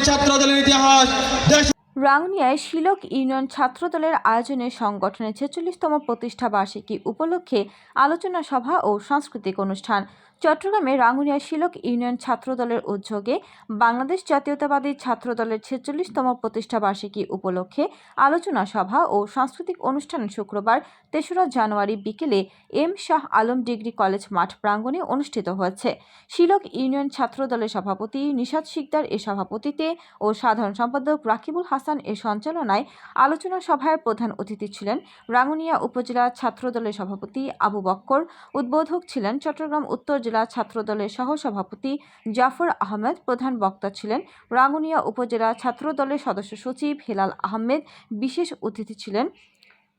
ছাত্রদলের ইতিহাস দেশ। রাঙ্গুনিয়ায় শিলক ইউনিয়ন ছাত্রদলের আয়োজনে সংগঠনের 46তম প্রতিষ্ঠা বার্ষিকী উপলক্ষে আলোচনা সভা ও সাংস্কৃতিক অনুষ্ঠান। চট্টগ্রামে রাঙ্গুনিয়া শিলক ইউনিয়ন ছাত্রদলের উদ্যোগে বাংলাদেশ জাতীয়তাবাদী ছাত্রদলের 46তম প্রতিষ্ঠা বার্ষিকী উপলক্ষে আলোচনা সভা ও সাংস্কৃতিক অনুষ্ঠান শুক্রবার ৩রা জানুয়ারি বিকেলে M Shah Alam degree college মাঠ প্রাঙ্গণে অনুষ্ঠিত হয়েছে। শিলক ইউনিয়ন ছাত্রদলের সভাপতি নিশাত শিকদার এর সভাপতিত্বে ও সাধারণ সম্পাদক রাকিবুল হাসান এর সঞ্চালনায় আলোচনা সভায় প্রধান অতিথি ছিলেন রাঙ্গুনিয়া উপজেলা ছাত্রদলের সভাপতি আবু বক্কর। উদ্বোধক ছিলেন চট্টগ্রাম উত্তর জেলা ছাত্রদলের সহসভাপতি জাফর আহমেদ। প্রধান বক্তা ছিলেন রাঙ্গুনিয়া উপজেলা ছাত্রদলের সদস্য সচিব হেলাল আহমেদ। বিশেষ অতিথি ছিলেন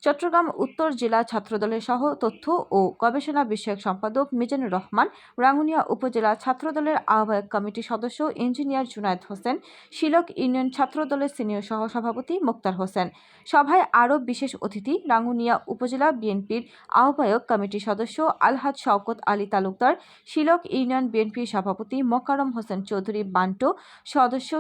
চট্টগ্রাম উত্তর জেলা ছাত্রদলের সহ তথ্য ও গবেষণা বিষয়ক সম্পাদক মিজানুর রহমান, রাঙ্গুনিয়া উপজেলা ছাত্রদলের আহ্বায়ক কমিটির সদস্য ইঞ্জিনিয়ার জুনায়েদ হোসেন, শিলক ইউনিয়ন ছাত্রদলের সিনিয়র সহসভাপতি মোক্তার হোসেন। সভায় আরও বিশেষ অতিথি রাঙ্গুনিয়া উপজেলা বিএনপির আহ্বায়ক কমিটির সদস্য আলহাজ শওকত আলী তালুকদার, শিলক ইউনিয়ন বিএনপির সভাপতি মোকাররম হোসেন চৌধুরী বান্টো, সদস্য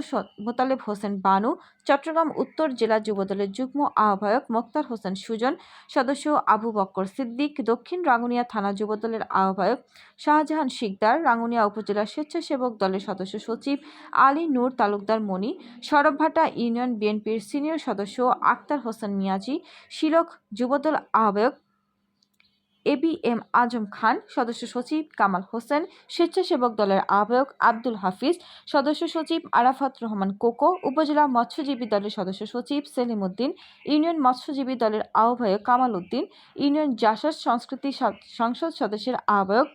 মোতালেব হোসেন বানু, চট্টগ্রাম উত্তর জেলা যুবদলের যুগ্ম আহ্বায়ক মোক্তার হোসেন সুজন, সদস্য আবু বক্কর সিদ্দিক, দক্ষিণ রাঙ্গুনিয়া থানা যুবদলের আহ্বায়ক শাহজাহান শিকদার, রাঙ্গুনিয়া উপজেলা স্বেচ্ছাসেবক দলের সদস্য সচিব আলী নূর তালুকদার মনি, সরবভাটা ইউনিয়ন বিএনপির সিনিয়র সদস্য আক্তার হোসেন মিয়াজি, শিলক যুবদল আহ্বায়ক এবিএম আজম খান, সদস্য সচিব কামাল হোসেন, স্বেচ্ছাসেবক দলের আহ্বায়ক আব্দুল হাফিজ, সদস্য সচিব আরাফাত রহমান কোকো, উপজেলা মৎস্যজীবী দলের সদস্য সচিব সেলিম উদ্দিন, ইউনিয়ন মৎস্যজীবী দলের আহ্বায়ক কামাল উদ্দিন, ইউনিয়ন জাসাস সংস্কৃতি সংসদ সদস্যের আহ্বায়ক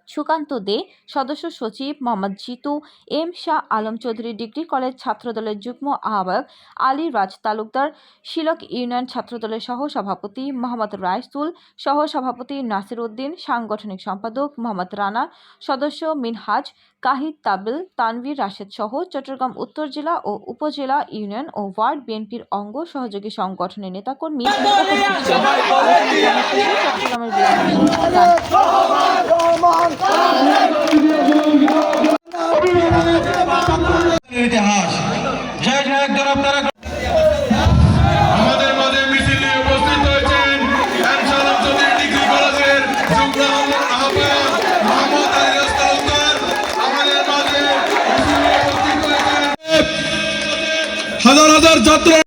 সুকান্ত দে, সদস্য সচিব Mohammad Jitu, M Shah Alam Chowdhury degree college ছাত্রদলের যুগ্ম আহ্বায়ক আলী রাজ তালুকদার, শিলক ইউনিয়ন ছাত্রদলের সহ সভাপতি মোহাম্মদ রাইসুল, সহ সভাপতি নাসির উদ্দিন, সাংগঠনিক সম্পাদক মোহাম্মদ রানা, সদস্য মিনহাজ, কাহিদ তাবিল, তানভীর রাশেদ সহ চট্টগ্রাম উত্তর জেলা ও উপজেলা ইউনিয়ন ও ওয়ার্ড বিএনপির অঙ্গ সহযোগী সংগঠনের নেতাকর্মী উপস্থিত ছিলেন।